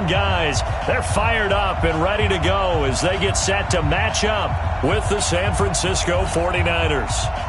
down guys. They're fired up and ready to go as they get set to match up with the San Francisco 49ers.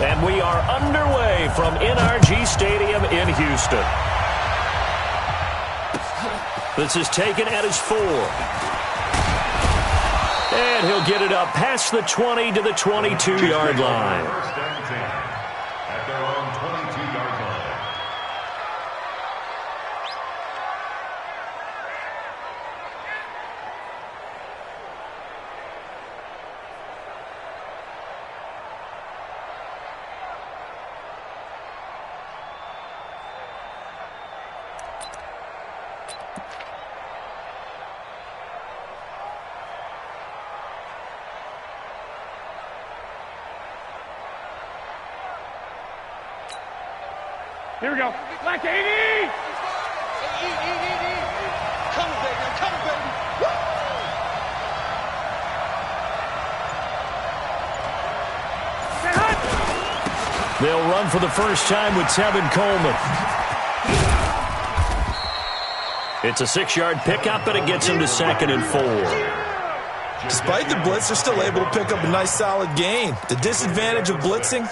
And we are underway from NRG Stadium in Houston. This is taken at his 4. And he'll get it up past the 20 to the 22-yard line. At their own 22-yard line. Here we go. Black 80! Come on, baby. Come on, baby. Woo! They'll run for the first time with Tevin Coleman. It's a 6-yard pickup, but it gets him to 2nd and 4. Despite the blitz, they're still able to pick up a nice solid gain. The disadvantage of blitzing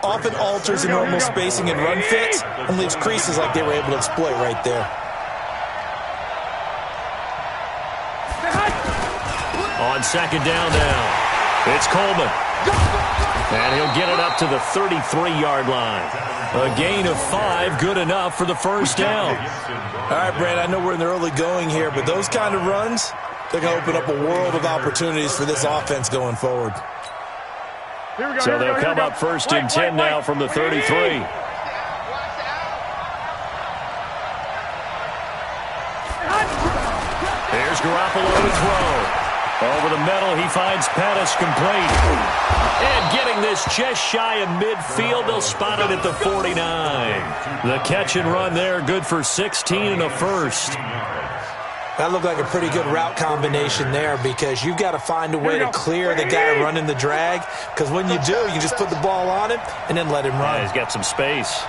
often alters the normal spacing and run fits and leaves creases like they were able to exploit right there. On 2nd down now, it's Coleman. And he'll get it up to the 33-yard line. A gain of 5, good enough for the first down. All right, Brand, I know we're in the early going here, but those kind of runs, they're going to open up a world of opportunities for this offense going forward. So they'll come up 1st and 10 now from the 33. Here's Garoppolo to throw. Over the middle, he finds Pettis complete. And getting this just shy of midfield, they'll spot it at the 49. The catch and run there, good for 16 and a first. That looked like a pretty good route combination there because you've got to find a way to clear the guy running the drag, because when you do, you just put the ball on him and then let him run. Yeah, he's got some space.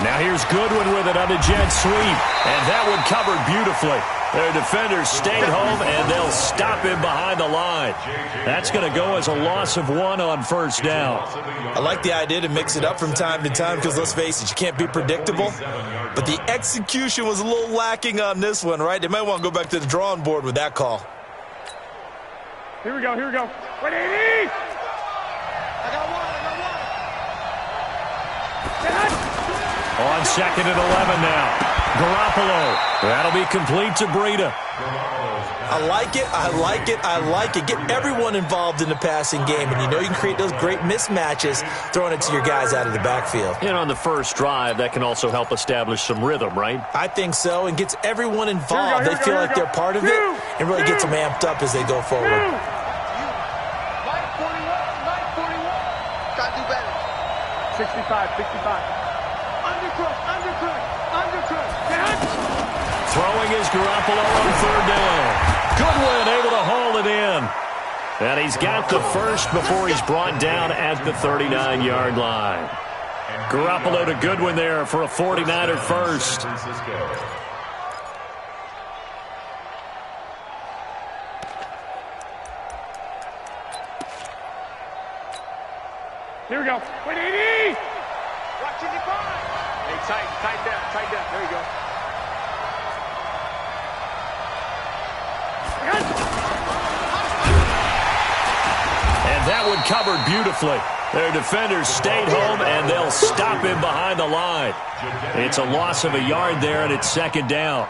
Now here's Goodwin with it on the jet sweep, and that one covered beautifully. Their defenders stayed home, and they'll stop him behind the line. That's going to go as a loss of 1 on 1st down. I like the idea to mix it up from time to time because, let's face it, you can't be predictable. But the execution was a little lacking on this one, right? They might want to go back to the drawing board with that call. Here we go, here we go. 180! I got one. On 2nd and 11 now. Garoppolo. That'll be complete to Breida. I like it, I like it, I like it. Get everyone involved in the passing game, and you know you can create those great mismatches throwing it to your guys out of the backfield. And on the first drive, that can also help establish some rhythm, right? I think so, and gets everyone involved. They feel like they're part of it, and really gets them amped up as they go forward. 941. Got to do better. 65. Undercook. Throwing is Garoppolo on 3rd down. Goodwin able to haul it in. And he's got the first before he's brought down at the 39-yard line. Garoppolo to Goodwin there for a 49er first. Here we go. 180! Watch it, hey, tight down. There you go. And that one covered beautifully. Their defenders stayed home, and they'll stop him behind the line. It's a loss of a yard there, and it's 2nd down.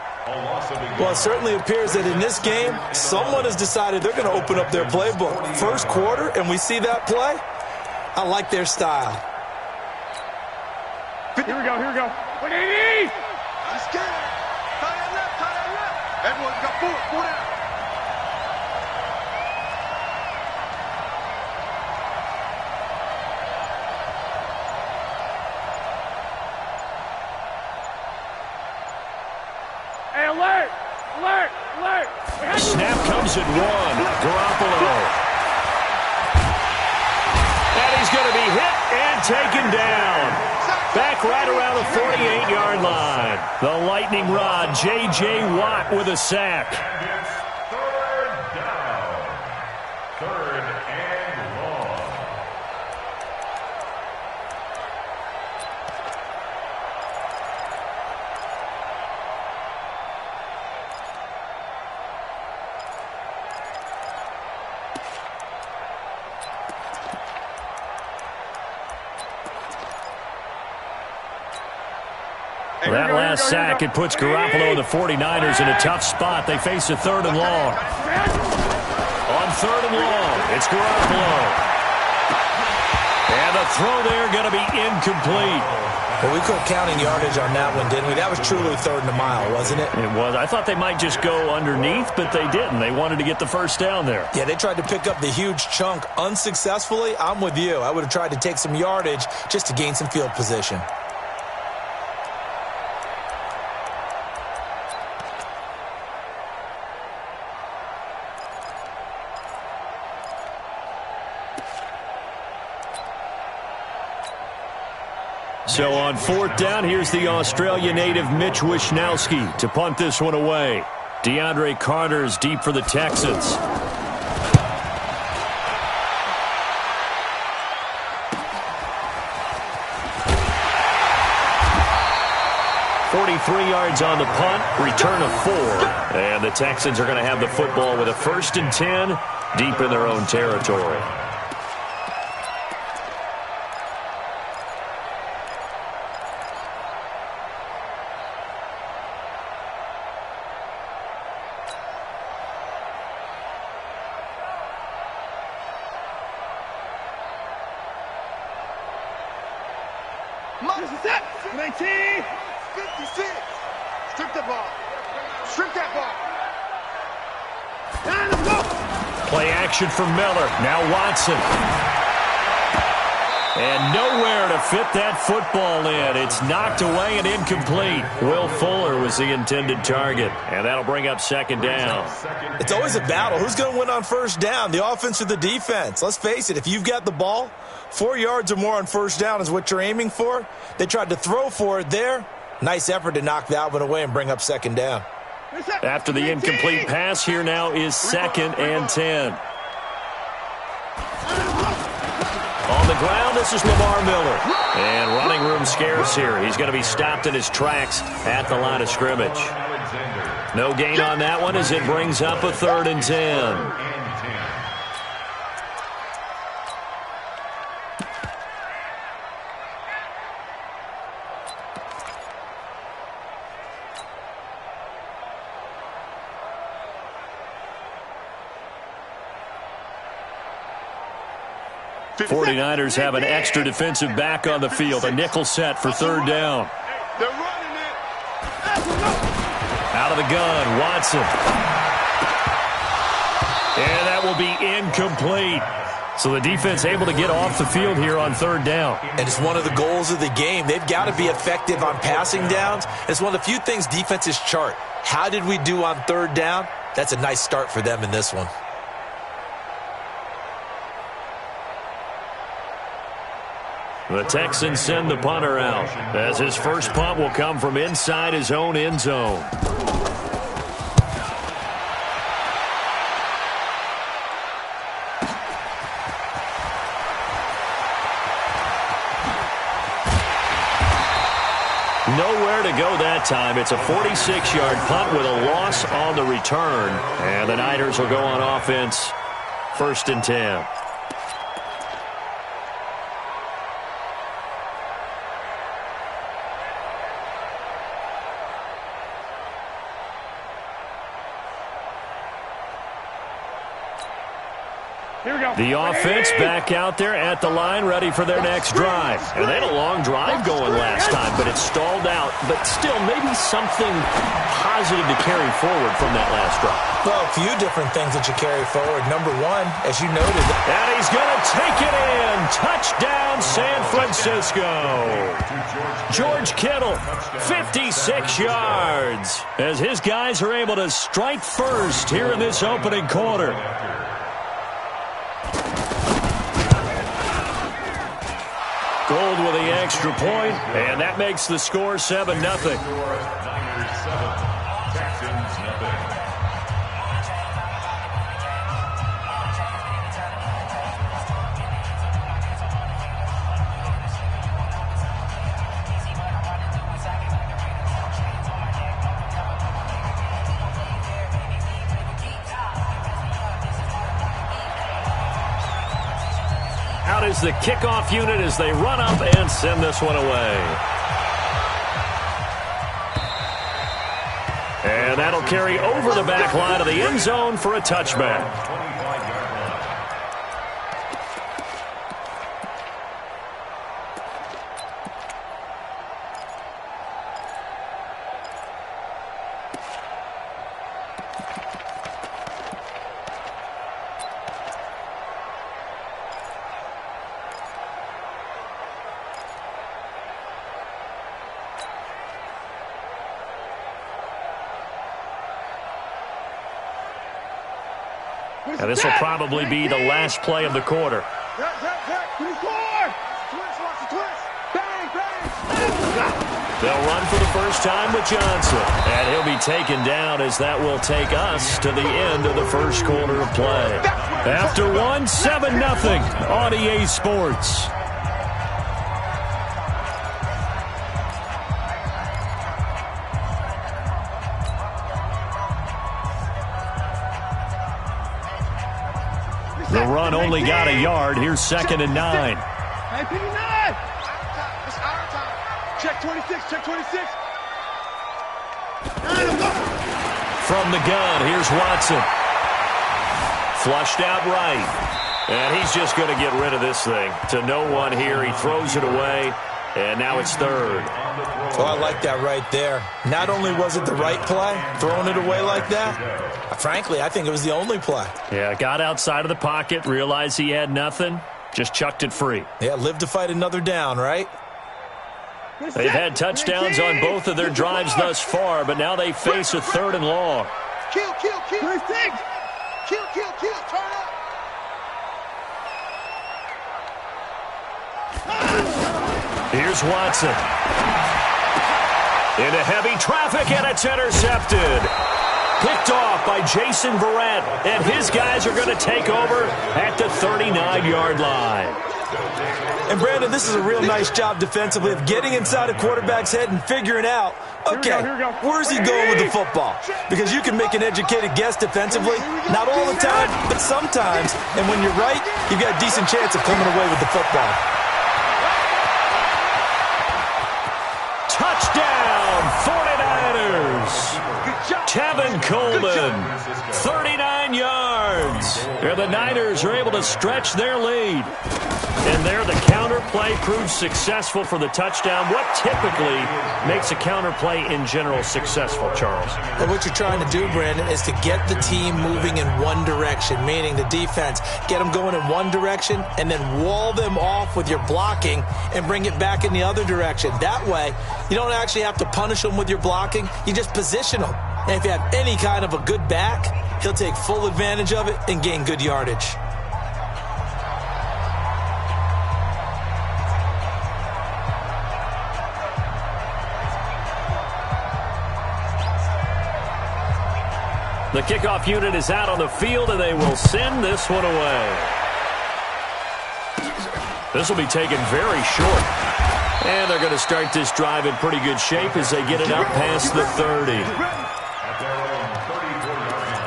Well, it certainly appears that in this game, someone has decided they're going to open up their playbook. First quarter, and we see that play. I like their style. Here we go. 180! He's scared. Tie that left. Everyone's got four down. Alert! Alert! Snap comes at 1. Garoppolo. And he's going to be hit and taken down. Back right around the 48-yard line. The lightning rod, J.J. Watt with a sack. Third down. Third and long. That last sack, it puts Garoppolo and the 49ers in a tough spot. They face a 3rd and long. On 3rd and long, it's Garoppolo. And the throw there going to be incomplete. Well, we quit counting yardage on that one, didn't we? That was truly 3rd and a mile, wasn't it? It was. I thought they might just go underneath, but they didn't. They wanted to get the first down there. Yeah, they tried to pick up the huge chunk unsuccessfully. I'm with you. I would have tried to take some yardage just to gain some field position. So on 4th down, here's the Australia native Mitch Wishnowsky to punt this one away. DeAndre Carter's deep for the Texans. 43 yards on the punt, return of 4. And the Texans are going to have the football with a 1st and 10 deep in their own territory. This is it. 19. 56. Strip the ball. Strip that ball. And let's go. Play action from Miller. Now Watson. And nowhere to fit that football in. It's knocked away and incomplete. Will Fuller was the intended target. And that'll bring up 2nd down. It's always a battle. Who's going to win on 1st down, the offense or the defense? Let's face it, if you've got the ball, 4 yards or more on 1st down is what you're aiming for. They tried to throw for it there. Nice effort to knock that one away and bring up 2nd down. After the incomplete pass, here now is 2nd and 10. On the ground, this is Lamar Miller. And running room scarce here. He's going to be stopped in his tracks at the line of scrimmage. No gain on that one as it brings up a 3rd and 10. 49ers have an extra defensive back on the field. A nickel set for 3rd down. They're running it. Out of the gun, Watson. And that will be incomplete. So the defense able to get off the field here on 3rd down. And it's one of the goals of the game. They've got to be effective on passing downs. It's one of the few things defenses chart. How did we do on 3rd down? That's a nice start for them in this one. The Texans send the punter out, as his first punt will come from inside his own end zone. Nowhere to go that time. It's a 46-yard punt with a loss on the return. And the Niners will go on offense, 1st and 10. Here we go. The offense back out there at the line, ready for their next drive. And they had a long drive going last time, but it stalled out. But still, maybe something positive to carry forward from that last drive. Well, a few different things that you carry forward. Number one, as you noted. And he's going to take it in. Touchdown, San Francisco. Francisco. George Kittle, 56 yards, as his guys are able to strike first here in this opening quarter. Gold with the extra point, and that makes the score 7-0. Niners 7, Texans nothing. Out is the kickoff unit as they run up and send this one away. And that'll carry over the back line of the end zone for a touchback. Now, this will probably be the last play of the quarter. They'll run for the first time with Johnson. And he'll be taken down as that will take us to the end of the first quarter of play. After one, 7-0 on EA Sports. The run only got a yard. Here's 2nd and 9. Check 26, check 26. From the gun, here's Watson. Flushed out right. And he's just going to get rid of this thing. To no one here. He throws it away. And now it's 3rd. Oh, I like that right there. Not only was it the right play, throwing it away like that, frankly, I think it was the only play. Yeah, got outside of the pocket, realized he had nothing, just chucked it free. Yeah, live to fight another down, right? They've had touchdowns on both of their drives thus far, but now they face a 3rd and long. Kill. 26. Kill. Turn up. Here's Watson. Into heavy traffic, and it's intercepted. Picked off by Jason Verrett, and his guys are going to take over at the 39-yard line. And, Brandon, this is a real nice job defensively of getting inside a quarterback's head and figuring out, okay, where's he going with the football? Because you can make an educated guess defensively, not all the time, but sometimes. And when you're right, you've got a decent chance of coming away with the football. Touchdown, 49ers. Tevin Coleman, 39 yards. And the Niners are able to stretch their lead. And there the counter play proves successful for the touchdown. What typically makes a counter play in general successful, Charles? Well, what you're trying to do, Brandon, is to get the team moving in one direction, meaning the defense. Get them going in one direction and then wall them off with your blocking and bring it back in the other direction. That way, you don't actually have to punish them with your blocking. You just position them. And if you have any kind of a good back, he'll take full advantage of it and gain good yardage. The kickoff unit is out on the field, and they will send this one away. This will be taken very short. And they're going to start this drive in pretty good shape as they get it up past the 30. At their own 34-yard line.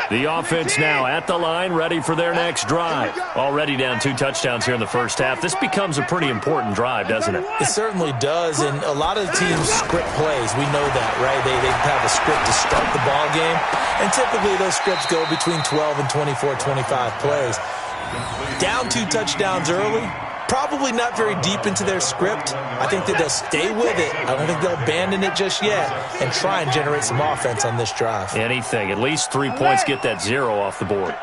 The offense now at the line, ready for their next drive. Already down 2 touchdowns here in the first half. This becomes a pretty important drive, doesn't it? It certainly does, and a lot of the teams script plays. We know that, right? They have a script to start the ball game, and typically those scripts go between 12 and 24, 25 plays. Down 2 touchdowns early, Probably not very deep into their script. I think that they'll stay with it. I don't think they'll abandon it just yet and try and generate some offense on this drive. Anything. At least 3 points, get that 0 off the board.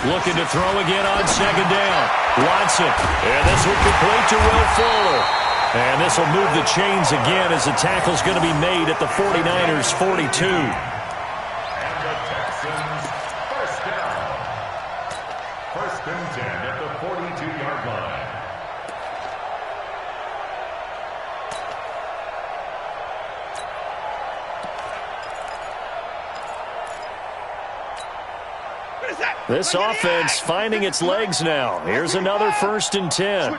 Looking to throw again on second down. Watson. And this will complete to Will Fuller. And this will move the chains again as the tackle's going to be made at the 49ers' 42. And the Texans first down. First and 10 at the 42-yard line. This offense finding its legs now. Here's another first and 10.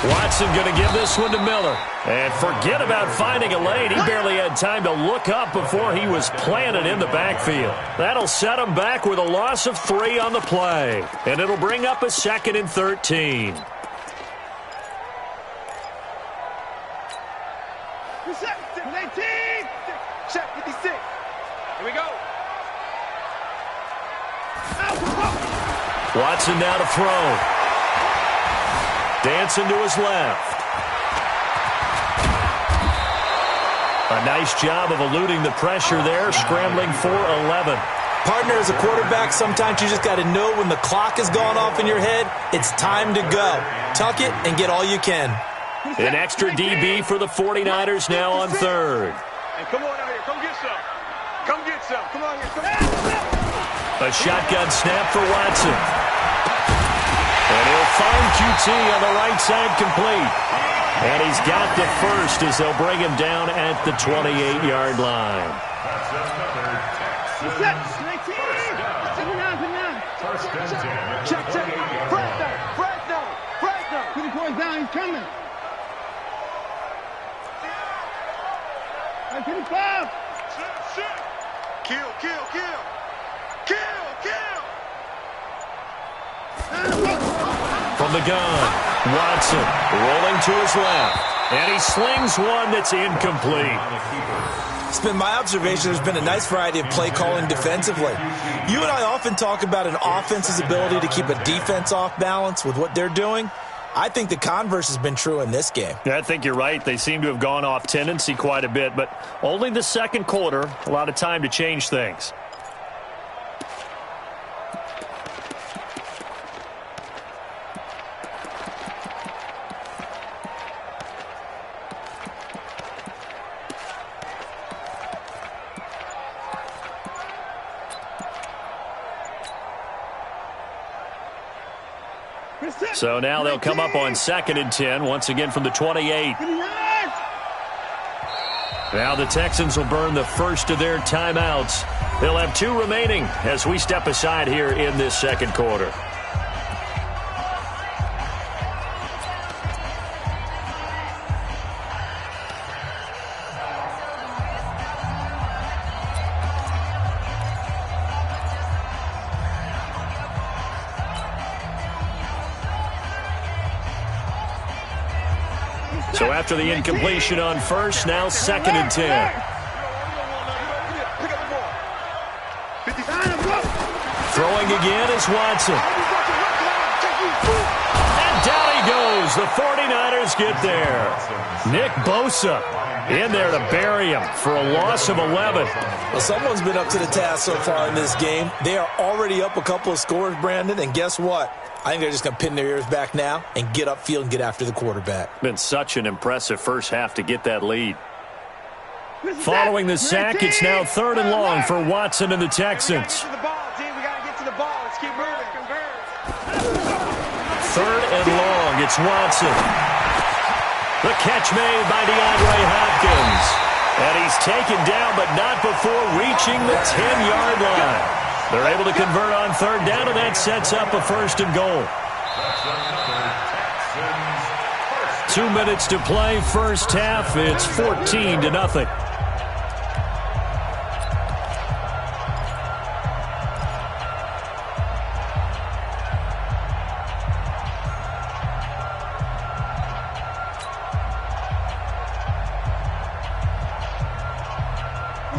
Watson going to give this one to Miller. And forget about finding a lane. He barely had time to look up before he was planted in the backfield. That'll set him back with a loss of 3 on the play. And it'll bring up a 2nd and 13. Check 56. Here we go. Watson now to throw. Dancing to his left. A nice job of eluding the pressure there, scrambling for 11. Partner, as a quarterback, sometimes you just got to know when the clock has gone off in your head, it's time to go. Tuck it and get all you can. An extra DB for the 49ers now on 3rd. Hey, come on out here. Come get some. Come get some. Come on here. Come. A shotgun snap for Watson. And he'll find QT on the right side complete. And he's got the first as they'll bring him down at the 28-yard line. That's another Texans first down. First and 10 at the 28-yard line. Fresno. Put the boys down. He's coming. Hey, 55. Kill. From the gun, Watson rolling to his left. And he slings one that's incomplete. It's been my observation there's been a nice variety of play calling defensively. You and I often talk about an offense's ability to keep a defense off balance with what they're doing. I think the converse has been true in this game. I think you're right. They seem to have gone off tendency quite a bit, but only the second quarter, a lot of time to change things. So now they'll come up on 2nd and 10, once again from the 28. Now the Texans will burn the first of their timeouts. They'll have 2 remaining as we step aside here in this second quarter. So after the incompletion on first, now 2nd and 10. Throwing again is Watson. And down he goes. The 49ers get there. Nick Bosa in there to bury him for a loss of 11. Well, someone's been up to the task so far in this game. They are already up a couple of scores, Brandon, and guess what? I think they're just going to pin their ears back now and get upfield and get after the quarterback. Been such an impressive first half to get that lead. Following the sack, it's now 3rd and long for Watson and the Texans. 3rd and long, it's Watson. The catch made by DeAndre Hopkins. And he's taken down, but not before reaching the 10-yard line. They're able to convert on 3rd down, and that sets up a 1st and goal. 2 minutes to play, first half. It's 14-0.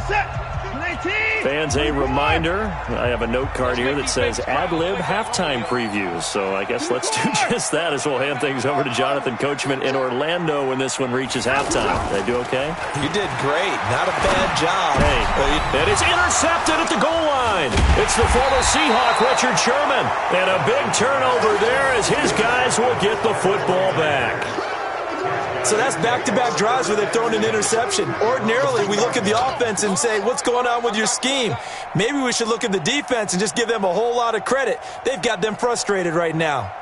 Set. 19. Fans, a reminder, I have a note card here that says ad-lib halftime previews. So I guess let's do just that as we'll hand things over to Jonathan Coachman in Orlando when this one reaches halftime. Did I do okay? You did great. Not a bad job. Hey, and it's intercepted at the goal line. It's the former Seahawk, Richard Sherman. And a big turnover there as his guys will get the football back. So that's back-to-back drives where they've thrown an interception. Ordinarily, we look at the offense and say, what's going on with your scheme? Maybe we should look at the defense and just give them a whole lot of credit. They've got them frustrated right now.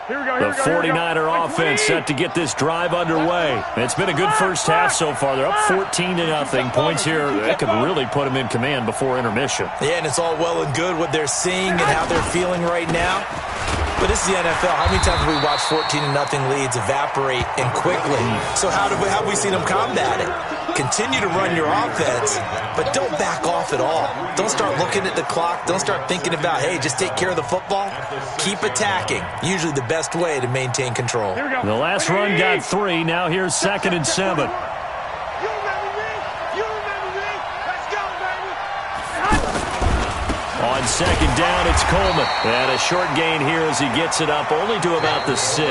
The 49er offense set to get this drive underway. It's been a good first half so far. They're up 14-0. Points here that could really put them in command before intermission. Yeah, and it's all well and good what they're seeing and how they're feeling right now. But this is the NFL. How many times have we watched 14-0 leads evaporate and quickly? So how have we seen them combat it? Continue to run your offense, but don't back off at all. Don't start looking at the clock. Don't start thinking about, hey, just take care of the football. Keep attacking. Usually the best way to maintain control. The last run got 3. Now here's 2nd and 7. On 2nd down, it's Coleman. And a short gain here as he gets it up only to about the 6.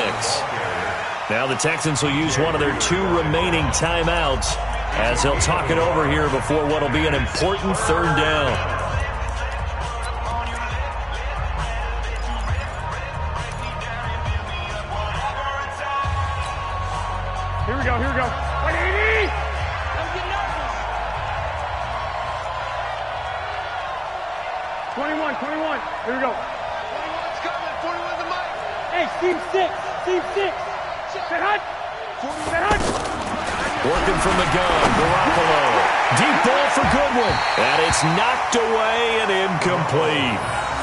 Now the Texans will use one of their 2 remaining timeouts as he'll talk it over here before what will be an important 3rd down. Here we go. 180! I'm getting nervous. 21. Here we go. 41's coming. 41's the mic. Hey, team 6. Set hut. Working from the gun, Garoppolo. Deep ball for Goodwin. And it's knocked away and incomplete.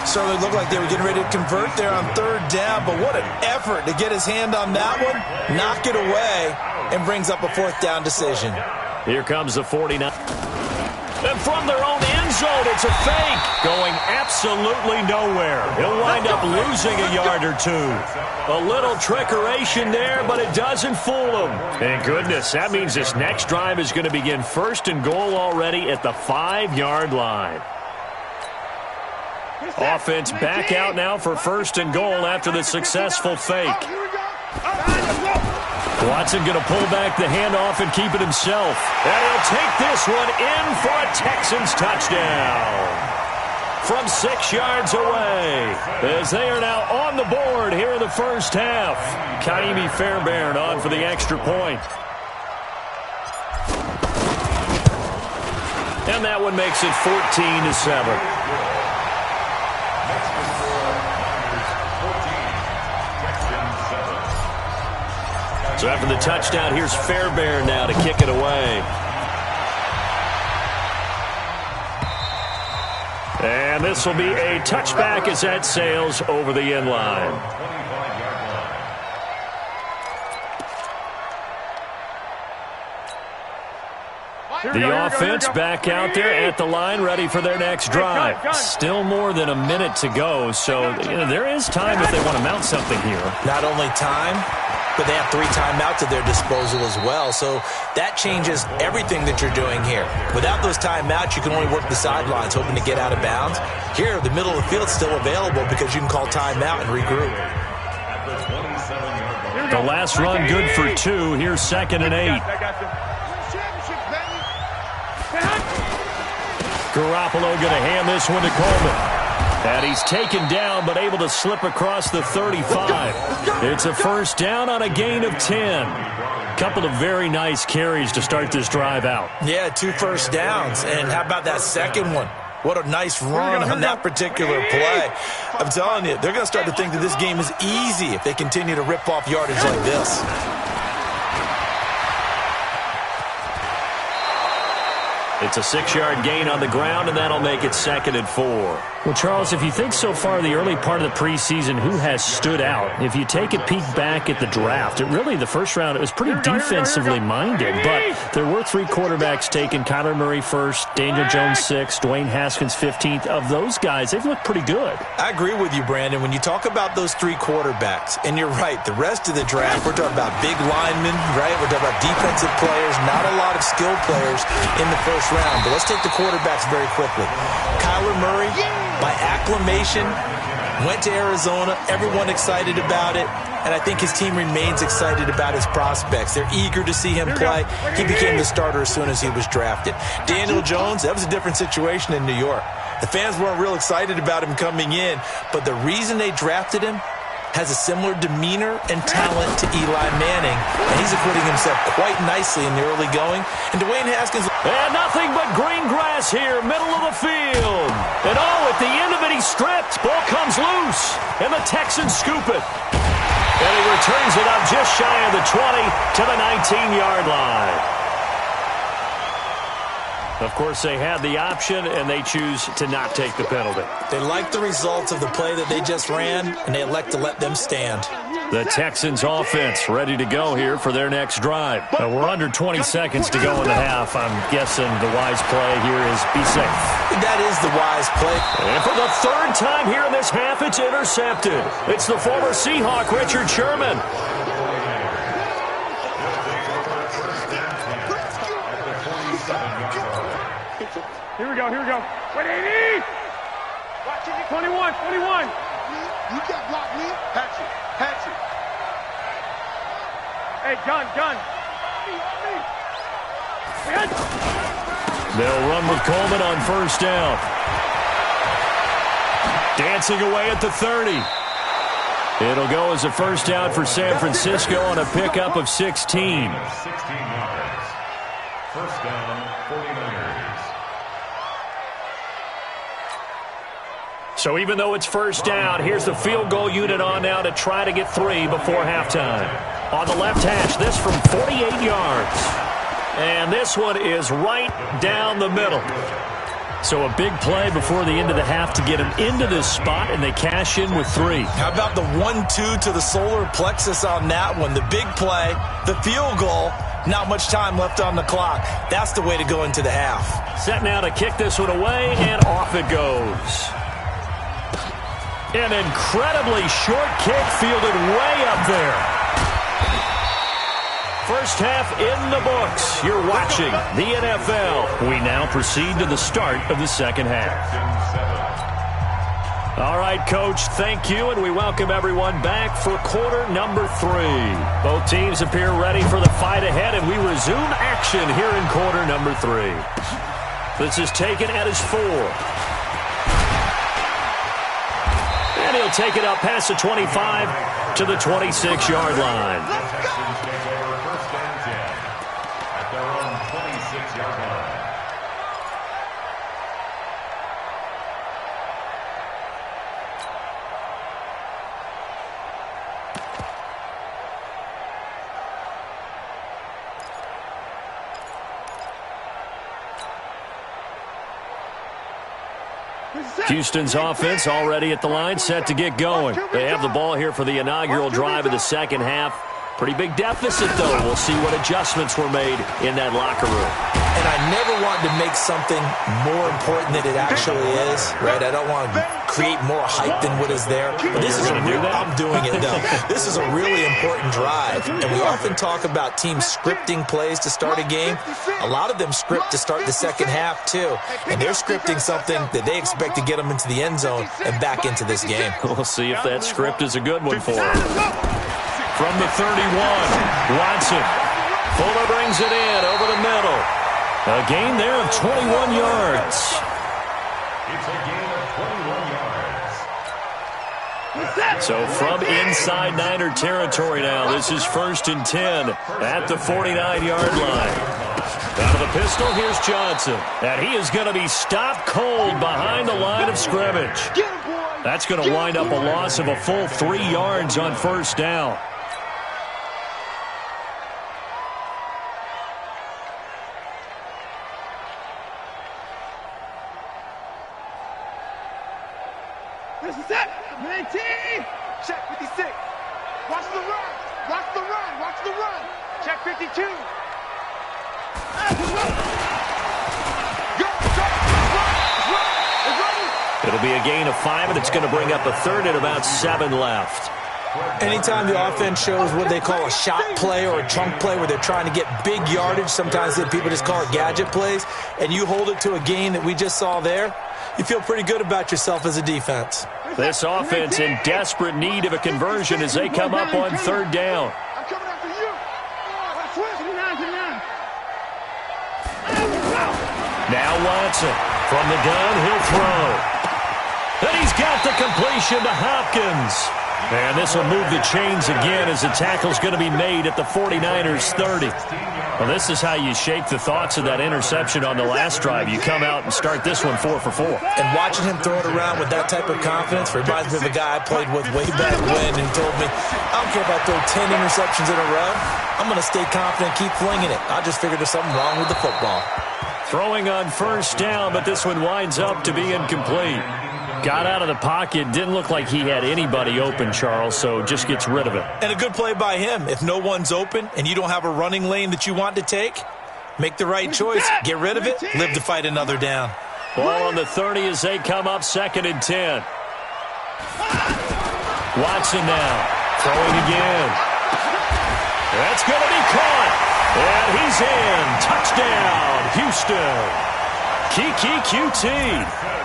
Certainly looked like they were getting ready to convert there on 3rd down, but what an effort to get his hand on that one, knock it away, and brings up a 4th down decision. Here comes the 49. And from their own end zone, it's a fake. Going absolutely nowhere. He'll wind up losing a yard or 2. A little trickeration there, but it doesn't fool him. And goodness, that means this next drive is going to begin 1st and goal already at the 5-yard line. Offense back out now for 1st and goal after the successful fake. Watson going to pull back the handoff and keep it himself. And he'll take this one in for a Texans touchdown. From 6 yards away, as they are now on the board here in the first half. Kaimi Fairbairn on for the extra point. And that one makes it 14-7. So after the touchdown, here's Fairbairn now to kick it away. And this will be a touchback as that sails over the end line. The offense back out there at the line, ready for their next drive. Still more than a minute to go, so there is time if they want to mount something here. Not only time, but they have 3 timeouts at their disposal as well. So that changes everything that you're doing here. Without those timeouts, you can only work the sidelines, hoping to get out of bounds. Here, the middle of the field is still available because you can call timeout and regroup. The last run good for 2. Here's 2nd and 8. Garoppolo going to hand this one to Coleman. And he's taken down, but able to slip across the 35. It's a 1st down on a gain of 10. Couple of very nice carries to start this drive out. Yeah, 2 first downs. And how about that second one? What a nice run on that particular play. I'm telling you, they're going to start to think that this game is easy if they continue to rip off yardage like this. It's a 6-yard gain on the ground, and that'll make it 2nd and 4. Well, Charles, if you think so far the early part of the preseason, who has stood out? If you take a peek back at the draft, the first round, it was pretty defensively minded, but there were 3 quarterbacks taken. Kyler Murray first, Daniel Jones 6th, Dwayne Haskins 15th. Of those guys, they've looked pretty good. I agree with you, Brandon. When you talk about those 3 quarterbacks, and you're right, the rest of the draft, we're talking about big linemen, right? We're talking about defensive players, not a lot of skilled players in the first round. But let's take the quarterbacks very quickly. Kyler Murray, by acclamation, went to Arizona. Everyone excited about it. And I think his team remains excited about his prospects. They're eager to see him play. He became the starter as soon as he was drafted. Daniel Jones, that was a different situation in New York. The fans weren't real excited about him coming in, but the reason they drafted him has a similar demeanor and talent to Eli Manning, and he's acquitting himself quite nicely in the early going. And Dwayne Haskins... And nothing but green grass here, middle of the field. And at the end of it, he's stripped. Ball comes loose, and the Texans scoop it. And he returns it up just shy of the 20 to the 19-yard line. Of course, they had the option, and they choose to not take the penalty. They like the results of the play that they just ran, and they elect to let them stand. The Texans offense ready to go here for their next drive. We're under 20 seconds to go in the half. I'm guessing the wise play here is be safe. That is the wise play. And for the 3rd time here in this half, it's intercepted. It's the former Seahawk, Richard Sherman. Here we go. Wait, 80! Watch it, 21. You can't block me. Patch it. Hey, gun. They'll run with Coleman on 1st down. Dancing away at the 30. It'll go as a 1st down for San Francisco on a pickup of 16. 16 yards. 1st down, 49ers. So even though it's 1st down, here's the field goal unit on now to try to get 3 before halftime. On the left hash, this from 48 yards. And this one is right down the middle. So a big play before the end of the half to get him into this spot, and they cash in with 3. How about the 1-2 to the solar plexus on that one? The big play, the field goal, not much time left on the clock. That's the way to go into the half. Set now to kick this one away, and off it goes. An incredibly short kick fielded way up there. First half in the books. You're watching the NFL. We now proceed to the start of the 2nd half. All right, Coach, thank you, and we welcome everyone back for quarter number 3. Both teams appear ready for the fight ahead, and we resume action here in quarter number 3. This is taken at his 4. And he'll take it up past the 25 to the 26-yard line. Texans take over 1st and 10 at their own 26-yard line. Houston's offense already at the line, set to get going. They have the ball here for the inaugural drive of the 2nd half. Pretty big deficit, though. We'll see what adjustments were made in that locker room. And I never want to make something more important than it actually is, right? I don't want to create more hype than what is there. But this is a real, I'm doing it, though. This is a really important drive. And we often talk about teams scripting plays to start a game. A lot of them script to start the 2nd half, too. And they're scripting something that they expect to get them into the end zone and back into this game. We'll see if that script is a good one for them. From the 31, Watson. Fuller brings it in over the middle. A gain there of 21 yards. It's a gain of 21 yards. So from inside Niner territory now, this is 1st and 10 at the 49-yard line. Out of the pistol, here's Johnson. And he is going to be stopped cold behind the line of scrimmage. That's going to wind up a loss of a full 3 yards on 1st down. This is it. 19. Check 56. Watch the run. Watch the run. Watch the run. Check 52. It'll be a gain of 5, and it's going to bring up a third and about 7 left. Anytime the offense shows what they call a shot play or a chunk play where they're trying to get big yardage, sometimes people just call it gadget plays, and you hold it to a gain that we just saw there, you feel pretty good about yourself as a defense. This offense in desperate need of a conversion as they come up on third down. I'm coming after you. Now Watson from the gun, he'll throw. And he's got the completion to Hopkins. And this will move the chains again as the tackle's going to be made at the 49ers 30. Well, this is how you shape the thoughts of that interception on the last drive. You come out and start this one 4 for 4. And watching him throw it around with that type of confidence reminds me of a guy I played with way back when who told me, I don't care if I throw 10 interceptions in a row. I'm going to stay confident and keep flinging it. I just figured there's something wrong with the football. Throwing on first down, but this one winds up to be incomplete. Got out of the pocket. Didn't look like he had anybody open, Charles, so just gets rid of it. And a good play by him. If no one's open and you don't have a running lane that you want to take, make the right choice. Get rid of it. Live to fight another down. Ball on the 30 as they come up 2nd and 10. Watson now. Throwing again. That's going to be caught. And he's in. Touchdown, Houston. Kiki QT,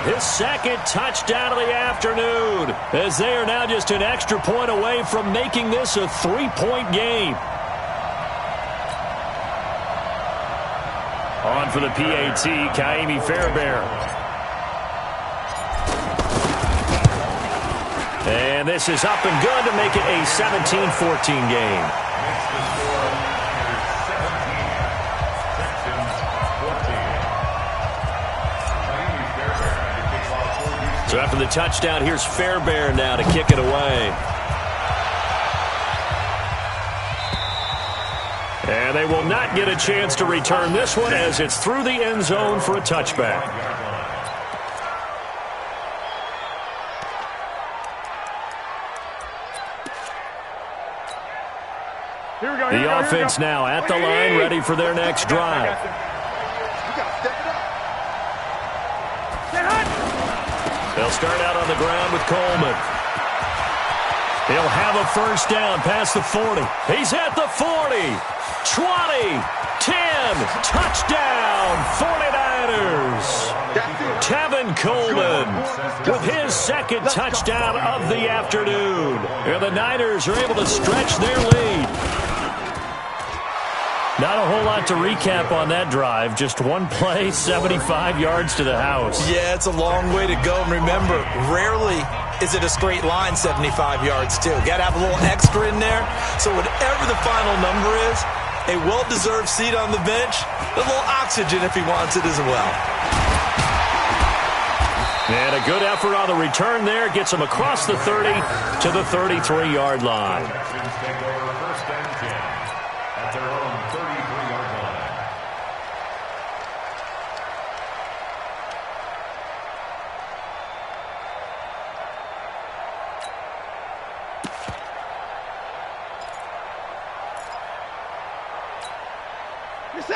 his 2nd touchdown of the afternoon, as they are now just an extra point away from making this a 3-point game. On for the PAT, Kaimi Fairbairn. And this is up and good to make it a 17-14 game. So after the touchdown, here's Fairbairn now to kick it away. And they will not get a chance to return this one as it's through the end zone for a touchback. The offense now at the line, ready for their next drive. They'll start out on the ground with Coleman. He'll have a first down past the 40. He's at the 40, 20, 10, touchdown, 49ers. Tevin Coleman with his 2nd touchdown of the afternoon. And the Niners are able to stretch their lead. Not a whole lot to recap on that drive. Just one play, 75 yards to the house. Yeah, it's a long way to go. And remember, rarely is it a straight line 75 yards, too. Got to have a little extra in there. So whatever the final number is, a well-deserved seat on the bench, a little oxygen if he wants it as well. And a good effort on the return there. Gets him across the 30 to the 33-yard line.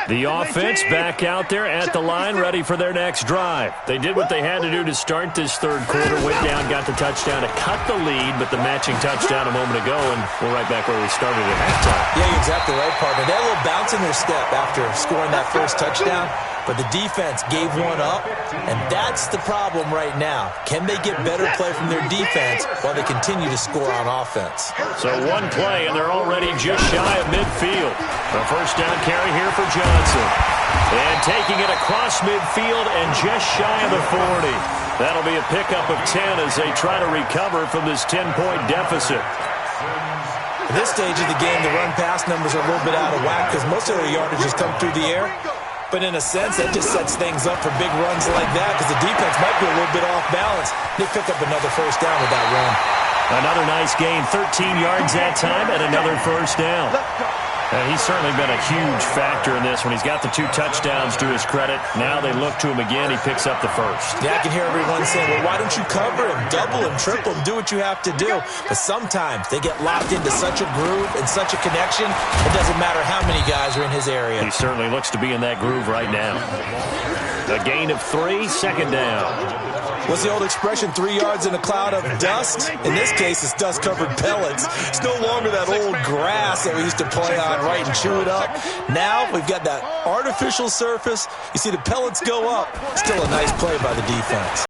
The offense back out there at the line, ready for their next drive. They did what they had to do to start this third quarter. Went down, got the touchdown to cut the lead, but the matching touchdown a moment ago, and we're right back where we started at halftime. Yeah, you're exactly right, partner. They had a little bounce in their step after scoring that first touchdown, but the defense gave one up, and that's the problem right now. Can they get better play from their defense while they continue to score on offense? So one play, and they're already just shy of midfield. A first down carry here for Johnson. And taking it across midfield and just shy of the 40. That'll be a pickup of 10 as they try to recover from this 10-point deficit. At this stage of the game, the run-pass numbers are a little bit out of whack because most of their yardage has come through the air. But in a sense, that just sets things up for big runs like that because the defense might be a little bit off balance. They pick up another first down with that run. Another nice gain, 13 yards that time, and another first down. And he's certainly been a huge factor in this when he's got the 2 touchdowns to his credit. Now they look to him again. He picks up the first. Yeah, I can hear everyone saying, well, why don't you cover him, double him, triple him, do what you have to do. But sometimes they get locked into such a groove and such a connection, it doesn't matter how many guys are in his area. He certainly looks to be in that groove right now. A gain of 3, second down. What's the old expression, 3 yards in a cloud of dust? In this case, it's dust-covered pellets. It's no longer that old grass that we used to play on, right, and chew it up. Now we've got that artificial surface. You see the pellets go up. Still a nice play by the defense.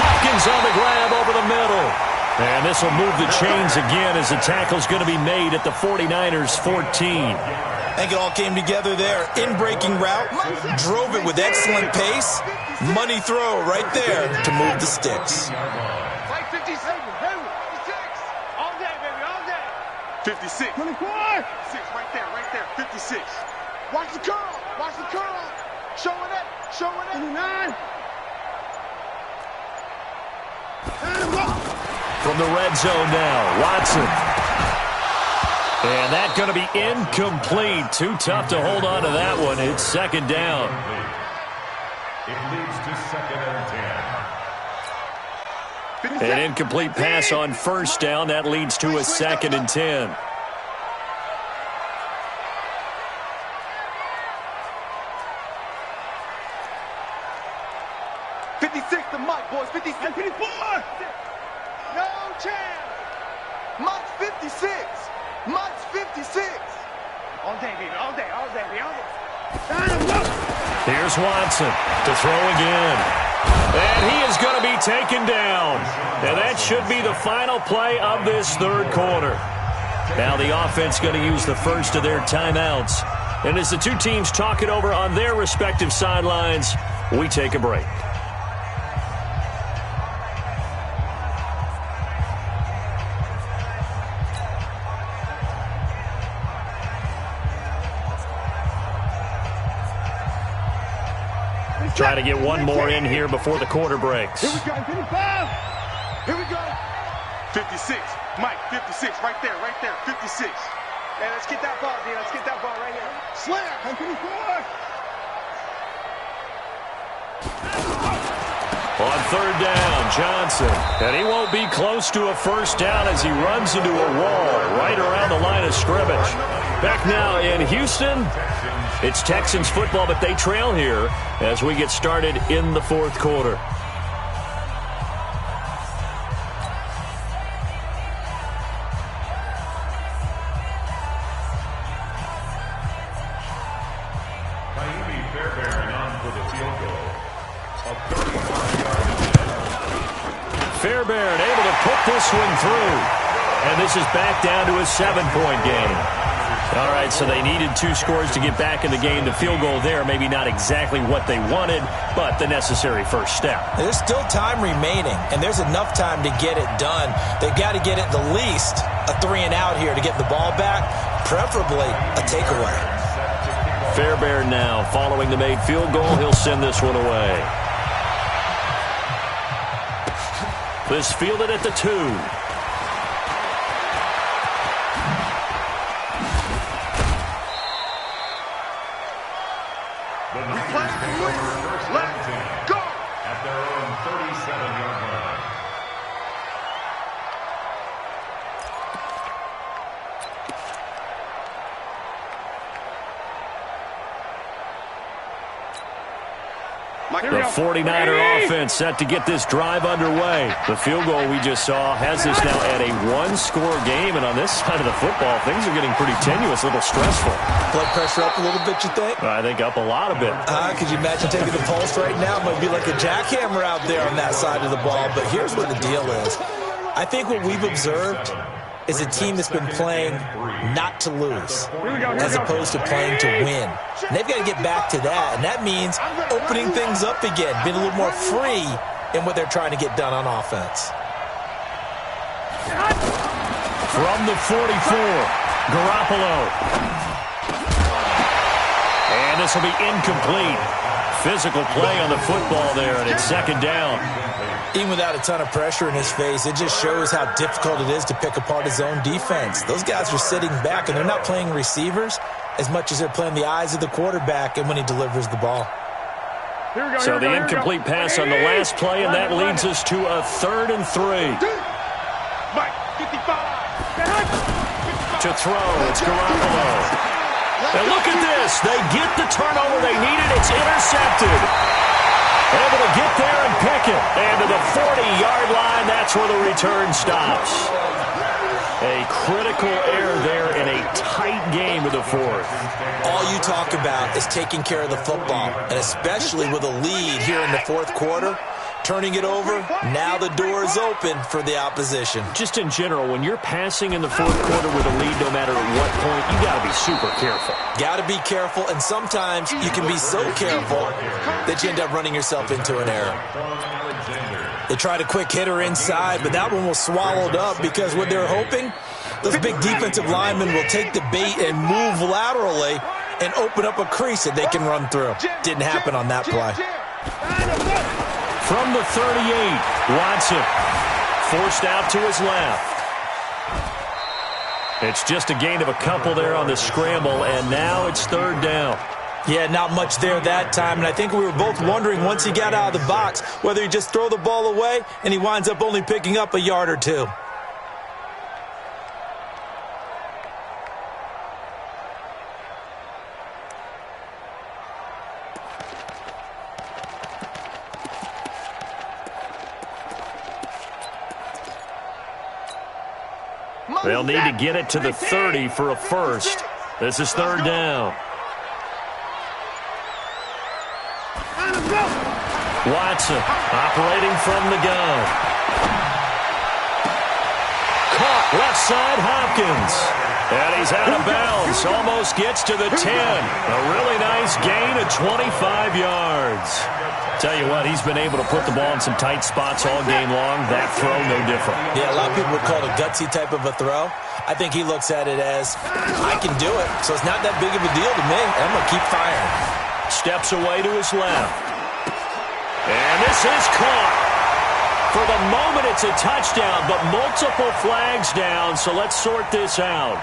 Hopkins on the grab over the middle. And this will move the chains again as the tackle's going to be made at the 49ers' 14. I think it all came together there. In-breaking route, drove it with excellent pace. Money throw right there to move the sticks. 56. All day, baby, all day. 56. 24. 6, right there, 56. Watch the curl. Showing it. 29. From the red zone now, Watson. And that's going to be incomplete. Too tough to hold on to that one. It's second down. It leads to 2nd and 10. An incomplete pass on first down. That leads to a 2nd and 10. The Mike, boys. 56. 54. No chance. Mike's 56. Mike's 56. All day, baby. All day. Here's Watson to throw again. And he is going to be taken down. And that should be the final play of this third quarter. Now the offense going to use the first of their timeouts. And as the 2 teams talk it over on their respective sidelines, we take a break. Try to get one more in here before the quarter breaks. Here we go. 55. Here we go. 56. Mike, 56. Right there. 56. Hey, let's get that ball, dude. Let's get that ball right here. Slam. 54. On third down, Johnson. And he won't be close to a first down as he runs into a wall right around the line of scrimmage. Back now in Houston, it's Texans football, but they trail here as we get started in the fourth quarter. Fairbairn able to put this one through. And this is back down to a 7-point game. All right, so they needed 2 scores to get back in the game. The field goal there, maybe not exactly what they wanted, but the necessary first step. There's still time remaining, and there's enough time to get it done. They've got to get it the least a 3-and-out here to get the ball back, preferably a takeaway. Fairbairn now following the made field goal. He'll send this one away. This fielded at the 2. At their own 37-yard line. The 49er offense set to get this drive underway. The field goal we just saw has us now at a 1-score game, and on this side of the football, things are getting pretty tenuous, a little stressful. Blood pressure up a little bit, you think? I think up a lot of it. Could you imagine taking the pulse right now? It might be like a jackhammer out there on that side of the ball, but here's what the deal is. I think what we've observed is a team that's been playing not to lose as opposed to playing to win. And they've got to get back to that, and that means opening things up again, being a little more free in what they're trying to get done on offense. From the 44, Garoppolo. And this will be incomplete. physical play on the football there, and it's second down. Even without a ton of pressure in his face, it just shows how difficult it is to pick apart his own defense. Those guys are sitting back, and they're not playing receivers as much as they're playing the eyes of the quarterback and when he delivers the ball. So the incomplete pass on the last play, and that leads us to a 3rd and 3. Mike, 55. To throw, it's Garoppolo. And look at this. They get the turnover they needed. It's intercepted. Able to get there and pick it. And to the 40-yard line, that's where the return stops. A critical error there in a tight game of the 4th. All you talk about is taking care of the football, and especially with a lead here in the 4th quarter. Turning it over, now the door is open for the opposition. Just in general, when you're passing in the 4th quarter with a lead, no matter at what point, you got to be super careful. Got to be careful, and sometimes you can be so careful that you end up running yourself into an error. They tried a quick hitter inside, but that one was swallowed up because what they're hoping, those big defensive linemen will take the bait and move laterally and open up a crease that they can run through. Didn't happen on that play. From the 38, Watson forced out to his left. It's just a gain of a couple there on the scramble, and now it's 3rd down. Yeah, not much there that time, and I think we were both wondering once he got out of the box whether he just throw the ball away and he winds up only picking up a yard or two. They'll need to get it to the 30 for a first. This is 3rd down. Watson operating from the gun. Caught left side Hopkins. And he's out of bounds. Almost gets to the 10. A really nice gain of 25 yards. Tell you what, he's been able to put the ball in some tight spots all game long. That throw, no different. Yeah, a lot of people would call it a gutsy type of a throw. I think he looks at it as, I can do it, so it's not that big of a deal to me. I'm going to keep firing. Steps away to his left. And this is caught. For the moment, it's a touchdown, but multiple flags down, so let's sort this out.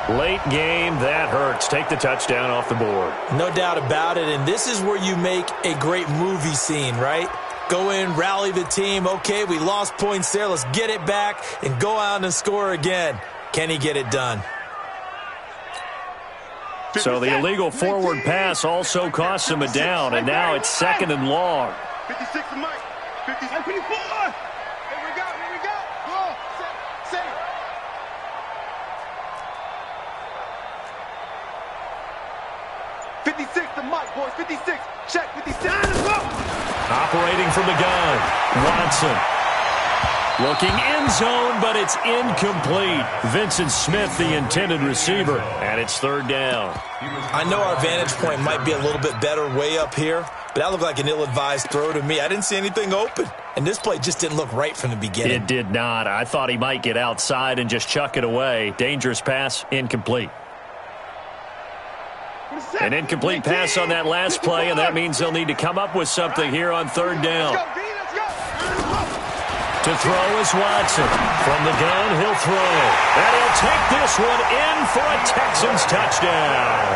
Late game, that hurts. Take the touchdown off the board. No doubt about it, and this is where you make a great movie scene, right? Go in, rally the team. Okay, we lost points there. Let's get it back and go out and score again. Can he get it done? So the illegal forward pass also costs him a down, and now it's 2nd and long. 56 to Mike. 54. Here we go. Here we go. Go. Set. 56 to Mike, boys. 56. Check. 56. Operating from the gun. Watson. Looking end zone, but it's incomplete. Vincent Smith, the intended receiver, and it's 3rd down. I know our vantage point might be a little bit better way up here, but that looked like an ill-advised throw to me. I didn't see anything open, and this play just didn't look right from the beginning. It did not. I thought he might get outside and just chuck it away. Dangerous pass, incomplete. An incomplete pass on that last play, and that means they'll need to come up with something here on 3rd down. To throw is Watson. From the gun, he'll throw. And he'll take this one in for a Texans touchdown.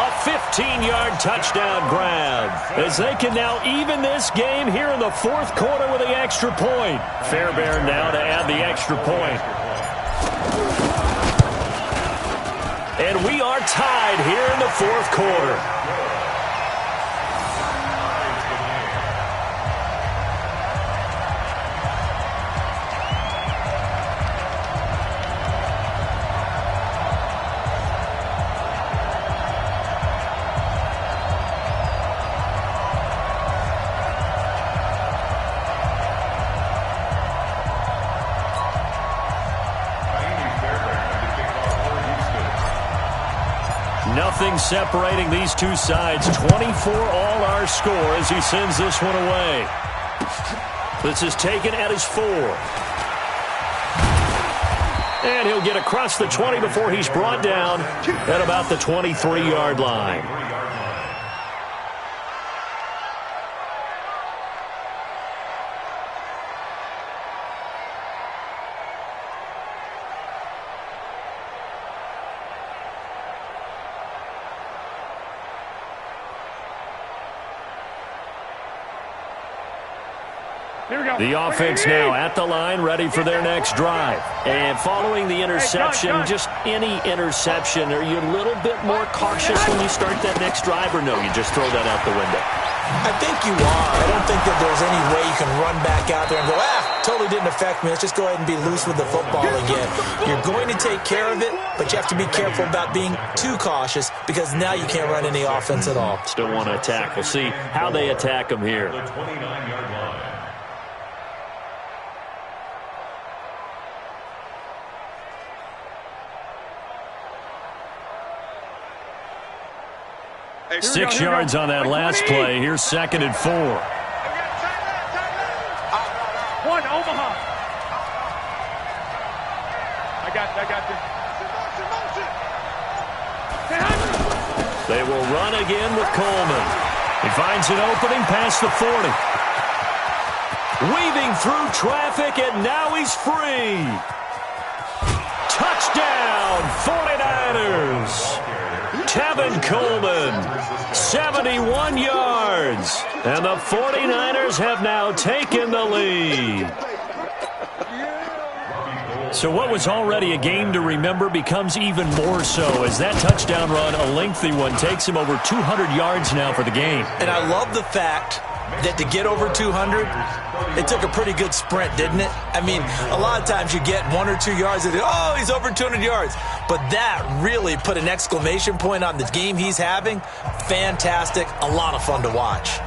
A 15-yard touchdown grab. As they can now even this game here in the 4th quarter with the extra point. Fairbairn now to add the extra point. And we are tied here in the 4th quarter. Nothing separating these two sides. 24 all our score as he sends this one away. This is taken at his 4. And he'll get across the 20 before he's brought down at about the 23-yard line. The offense now at the line, ready for their next drive. And following the interception, just any interception, are you a little bit more cautious when you start that next drive, or no, you just throw that out the window? I think you are. I don't think that there's any way you can run back out there and go, totally didn't affect me. Let's just go ahead and be loose with the football again. You're going to take care of it, but you have to be careful about being too cautious because now you can't run any offense at all. Still want to attack. We'll see how they attack them here. The 29-yard line. Hey, 6 yards on that last play. Here's 2nd and 4. One, Omaha. I got this. They will run again with Coleman. He finds an opening past the 40. Weaving through traffic, and now he's free. Touchdown, 49ers. Tevin Coleman, 71 yards. And the 49ers have now taken the lead. So what was already a game to remember becomes even more so as that touchdown run, a lengthy one, takes him over 200 yards now for the game. And I love the fact that to get over 200, it took a pretty good sprint, didn't it? I mean, a lot of times you get 1 or 2 yards and oh, he's over 200 yards. But that really put an exclamation point on the game he's having. Fantastic. A lot of fun to watch.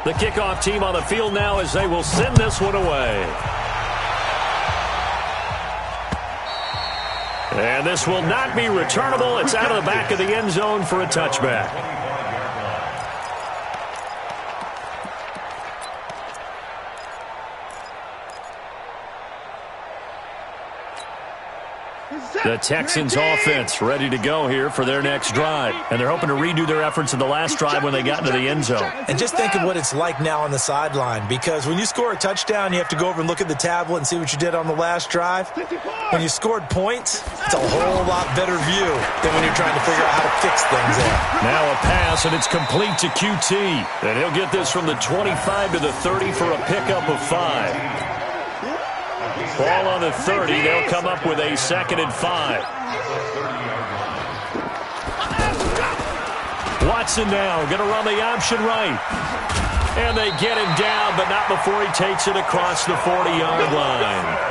The kickoff team on the field now as they will send this one away. And this will not be returnable. It's out of the back of the end zone for a touchback. The Texans offense ready to go here for their next drive. And they're hoping to redo their efforts in the last drive when they got into the end zone. And just think of what it's like now on the sideline, because when you score a touchdown, you have to go over and look at the tablet and see what you did on the last drive. When you scored points, it's a whole lot better view than when you're trying to figure out how to fix things there. Now a pass, and it's complete to QT. And he'll get this from the 25 to the 30 for a pickup of 5. Ball on the 30. They'll come up with a 2nd and 5. Watson now going to run the option right. And they get him down, but not before he takes it across the 40-yard line.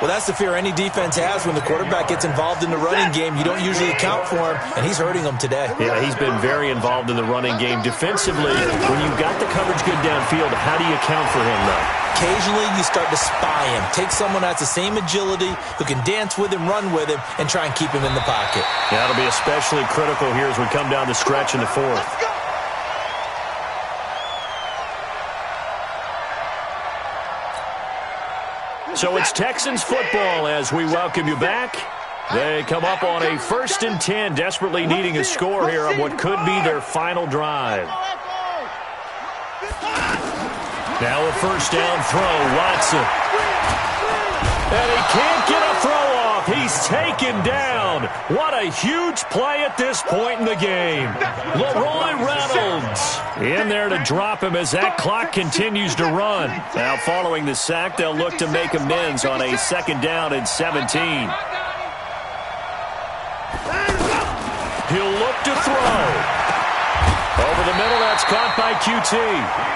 Well, that's the fear any defense has when the quarterback gets involved in the running game. You don't usually account for him, and he's hurting them today. Yeah, he's been very involved in the running game. Defensively, when you've got the coverage good downfield, how do you account for him, though? Occasionally, you start to spy him. Take someone that has the same agility, who can dance with him, run with him, and try and keep him in the pocket. Yeah, that'll be especially critical here as we come down the stretch in the 4th. So it's Texans football as we welcome you back. They come up on a 1st and 10, desperately needing a score here on what could be their final drive. Now a 1st down throw, Watson. And he can't get a throw off. He's taken down. What a huge play at this point in the game. Leroy Reynolds in there to drop him as that clock continues to run. Now following the sack, they'll look to make amends on a 2nd down and 17. He'll look to throw. Over the middle, that's caught by QT.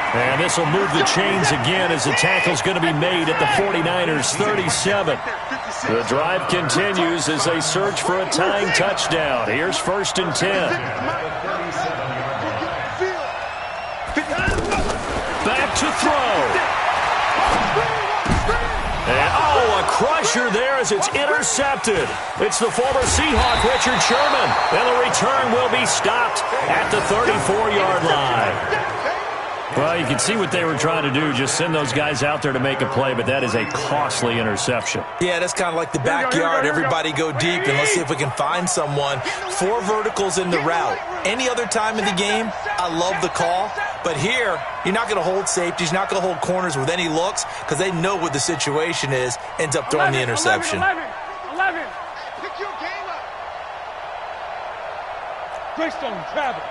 And this will move the chains again as the tackle's going to be made at the 49ers' 37. The drive continues as they search for a tying touchdown. Here's 1st and 10. Back to throw. And, a crusher there as it's intercepted. It's the former Seahawk, Richard Sherman. And the return will be stopped at the 34-yard line. Well, you can see what they were trying to do, just send those guys out there to make a play, but that is a costly interception. Yeah, that's kind of like the backyard. Everybody go deep, and let's see if we can find someone. 4 verticals in the route. Any other time in the game, I love the call. But here, you're not going to hold safeties, you're not going to hold corners with any looks because they know what the situation is, ends up throwing the interception. 11. Pick your game up. Greystone, travel.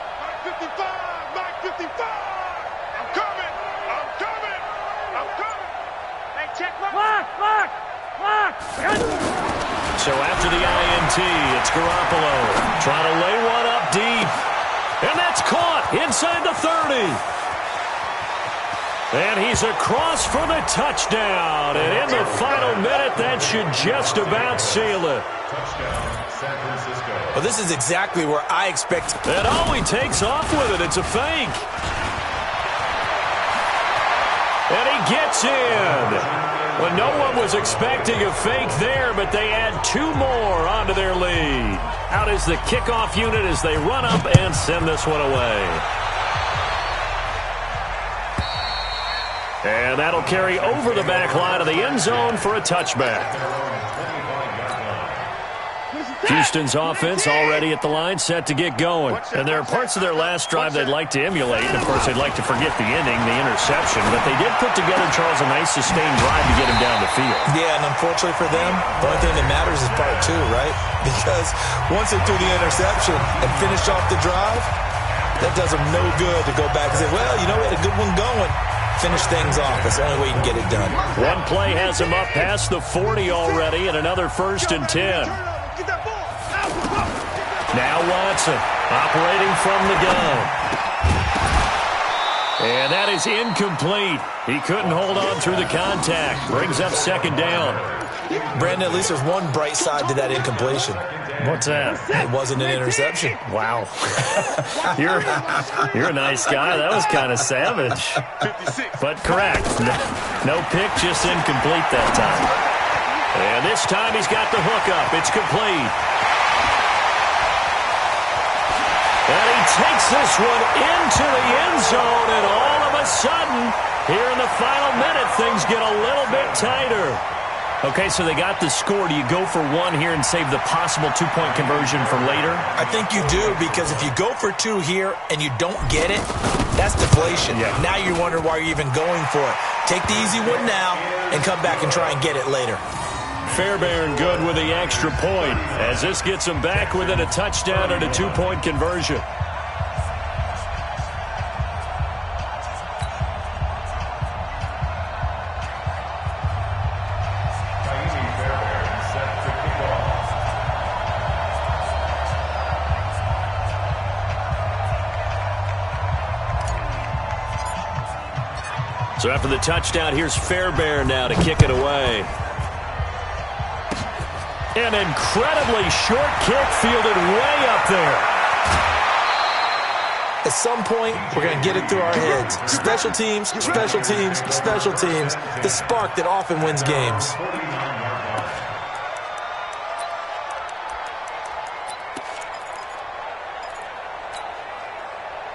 Mike 55. I'm coming. Hey, check lock. So after the INT, it's Garoppolo trying to lay one up deep. And that's caught inside the 30. And he's across for the touchdown. And in the final minute, that should just about seal it. Touchdown, San Francisco. Well, this is exactly where I expect. And he takes off with it. It's a fake. And he gets in. Well, no one was expecting a fake there, but they add 2 more onto their lead. Out is the kickoff unit as they run up and send this one away. And that'll carry over the back line of the end zone for a touchback. Houston's offense already at the line, set to get going. And there are parts of their last drive they'd like to emulate. And, of course, they'd like to forget the ending, the interception. But they did put together, Charles, a nice sustained drive to get him down the field. Yeah, and unfortunately for them, the only thing that matters is part 2, right? Because once they threw the interception and finished off the drive, that does them no good to go back and say, well, you know, we had a good one going. Finish things off. That's the only way you can get it done. One play has him up past the 40 already, and another 1st and 10. Now Watson operating from the gun. And that is incomplete. He couldn't hold on through the contact. Brings up 2nd down. Brandon, at least there's one bright side to that incompletion. What's that? It wasn't an interception. Wow. You're a nice guy. That was kind of savage. But correct. No pick, just incomplete that time. And this time he's got the hook up. It's complete. And he takes this one into the end zone, and all of a sudden, here in the final minute, things get a little bit tighter. Okay, so they got the score. Do you go for 1 here and save the possible 2-point conversion for later? I think you do, because if you go for 2 here and you don't get it, that's deflation. Yeah. Now you wonder why you're even going for it. Take the easy one now and come back and try and get it later. Fairbairn good with the extra point, as this gets him back within a touchdown and a 2-point conversion. So after the touchdown, here's Fairbairn now to kick it away. An incredibly short kick fielded way up there. At some point, we're going to get it through our heads. Special teams, special teams, special teams. The spark that often wins games.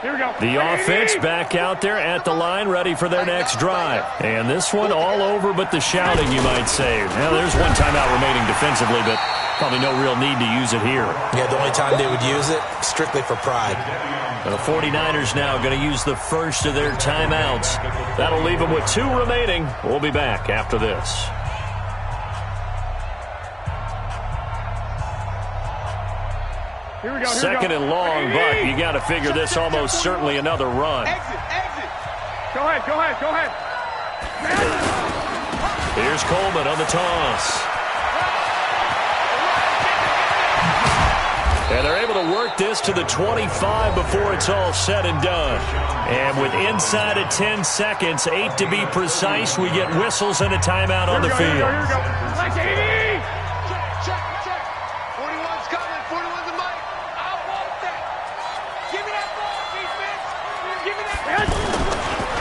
Here we go. The offense back out there at the line, ready for their next drive. And this one all over but the shouting, you might say. Now, there's one timeout remaining defensively, but probably no real need to use it here. Yeah, the only time they would use it, strictly for pride. The 49ers now going to use the first of their timeouts. That'll leave them with 2 remaining. We'll be back after this. Here we go. Second and long, but you got to figure this almost certainly another run. Exit. Go ahead. Here's Coleman on the toss. And they're able to work this to the 25 before it's all said and done. And with inside of 10 seconds, 8 to be precise, we get whistles and a timeout on the field. Here we go. Like 80! Check. 41's coming. 41's the mic. I want that. Give me that ball, defense. Give me that.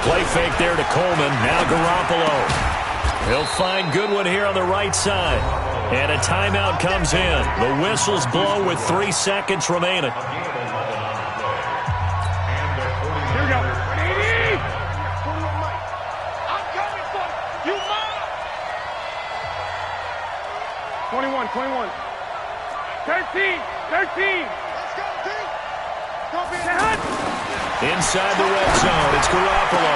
Play fake there to Coleman. Now Garoppolo. He'll find Goodwin here on the right side. And a timeout comes in. The whistles blow with 3 seconds remaining. Here we go. 80! 21, 13. 13. Let's go, Pete. Inside the red zone, it's Garoppolo.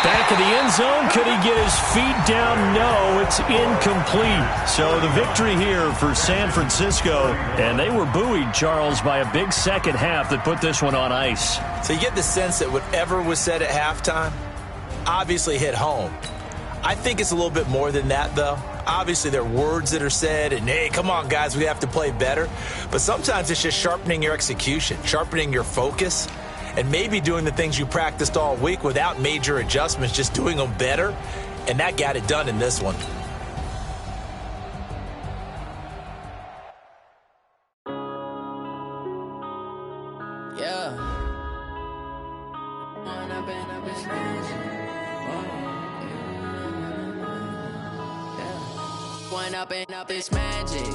Back of the end zone, could he get his feet down? No, it's incomplete. So the victory here for San Francisco. And they were buoyed, Charles, by a big second half that put this one on ice. So you get the sense that whatever was said at halftime obviously hit home. I think it's a little bit more than that, though. Obviously, there are words that are said, and, hey, come on, guys, we have to play better. But sometimes it's just sharpening your execution, sharpening your focus, and maybe doing the things you practiced all week without major adjustments, just doing them better. And that got it done in this one. Up it's magic.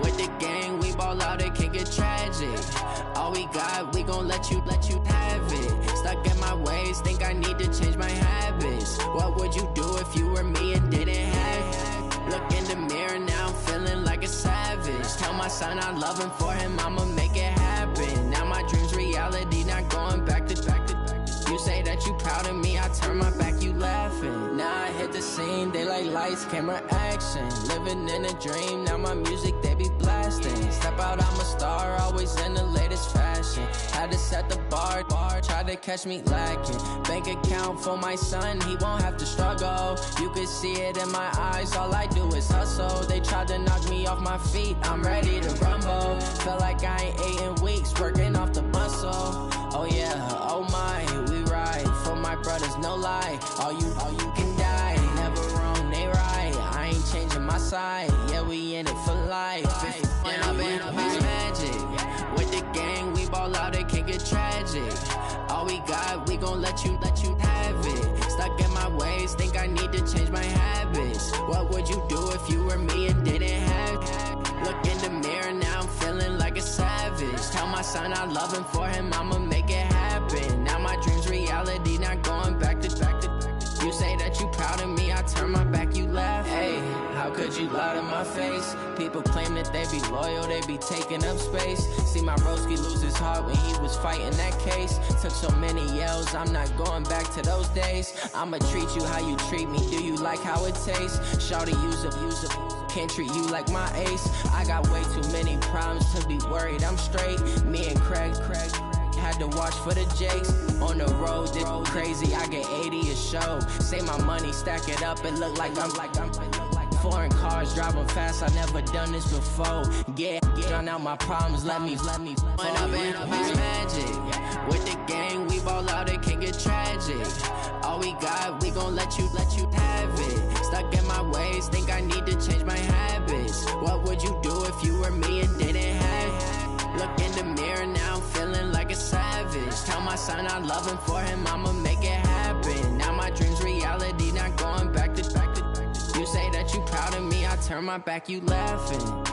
With the gang, we ball out, it can get tragic. All we got, we gon' let you have it. Stuck in my ways, think I need to change my habits. What would you do if you were me and didn't have it? Look in the mirror, now I'm feeling like a savage. Tell my son I love him, for him I'ma make it happen. Now my dream's reality, not going back to. You say that you proud of me, I turn my back, you laughing. Now I hit the scene, they like lights, camera, action. Living in a dream, now my music, they be blasting. Step out, I'm a star, always in the latest fashion. Had to set the bar, tried to catch me lacking. Bank account for my son, he won't have to struggle. You can see it in my eyes, all I do is hustle. They tried to knock me off my feet, I'm ready to rumble. Feel like I ain't ate in weeks, working off the muscle. Oh yeah, oh my, we ride for my brothers, no lie. All you can die, never wrong, they right. I ain't changing my side, yeah, we in it for life. When I've been it's magic. With the gang, we ball out, it can get tragic. All we got, we gon' let you have it. Stuck in my ways, think I need to change my habits. What would you do if you were me and didn't have it? Look in the mirror, now I'm feeling like a savage. Tell my son I love him, for him I'ma make it happen. Now my dream's reality, not going back to. You say that you proud of me, I turn my back, you laugh. Hey, how could you lie to my face? People claim that they be loyal, they be taking up space. See my broski lose his heart when he was fighting that case. Took so many yells, I'm not going back to those days. I'ma treat you how you treat me, do you like how it tastes? Shawty, use up, can't treat you like my ace. I got way too many problems to be worried, I'm straight. Me and Craig had to watch for the Jakes. On the road, this crazy, I get 80 a show. Say my money, stack it up, it look like I'm foreign cars, driving fast, I never done this before. Get drown out my problems, let me When I've been it's magic. With the gang, we ball out, it can get tragic. All we got, we gon' let you have it. Stuck in my ways, think I need to change my habits. What would you do if you were me and didn't have it? Look in the mirror, now I'm feeling like a savage. Tell my son I love him, for him I'ma make it happen. Now my dream's reality, not going back to. You say that you proud of me, I turn my back, you laughing.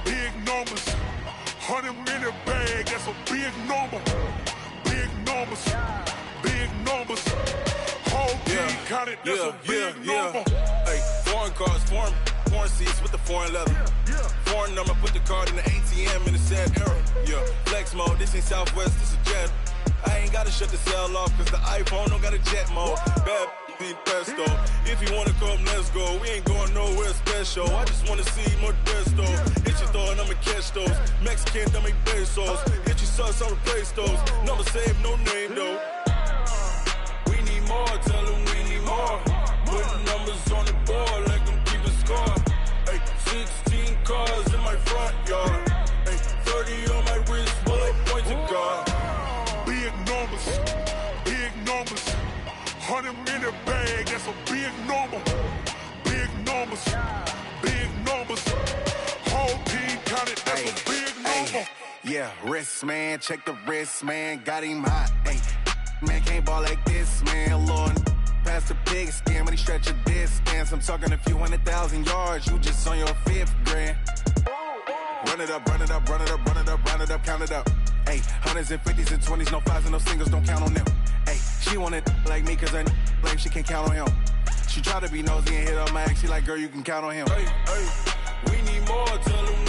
Big numbers, 100-minute bag, that's a big number. Big numbers, whole team counted, that's a big number. Hey, foreign cars, foreign seats with the foreign leather. Foreign number, put the card in the ATM in the sad era. Yeah, flex mode, this ain't Southwest, this a jet. I ain't gotta shut the cell off, cause the iPhone don't got a jet mode. Bad pesto. If you wanna come, let's go. We ain't going nowhere special. I just wanna see more pesto. Hit your thought, I'ma catch those. Mexican, I make pesos. Hit your sauce, I'll replace those. Number save, no name though. We need more, tell them we need more. Putting numbers on the board like I'm keeping score. Hey, 16 cars in my front yard. Hey, 30 on my wrist while I point to God. Big numbers, 100-minute bag, that's a big number. numbers. Big numbers. Whole team counted, that's a big number. Yeah, wrist, man, check the wrist, man, got him hot, ayy. Man, can't ball like this, man, Lord. Past the pig skin, but he stretch a distance. I'm talking a few 100,000 yards, you just on your 5th grand. Run it up, run it up, run it up, run it up, run it up, count it up. Ayy, 100s and 50s and 20s, no 5s and no singles, don't count on them. Ayy, she want it like me, cause her like she can't count on him. She try to be nosy and hit on my ex, she like, girl, you can count on him. Hey, hey, we need more, tell him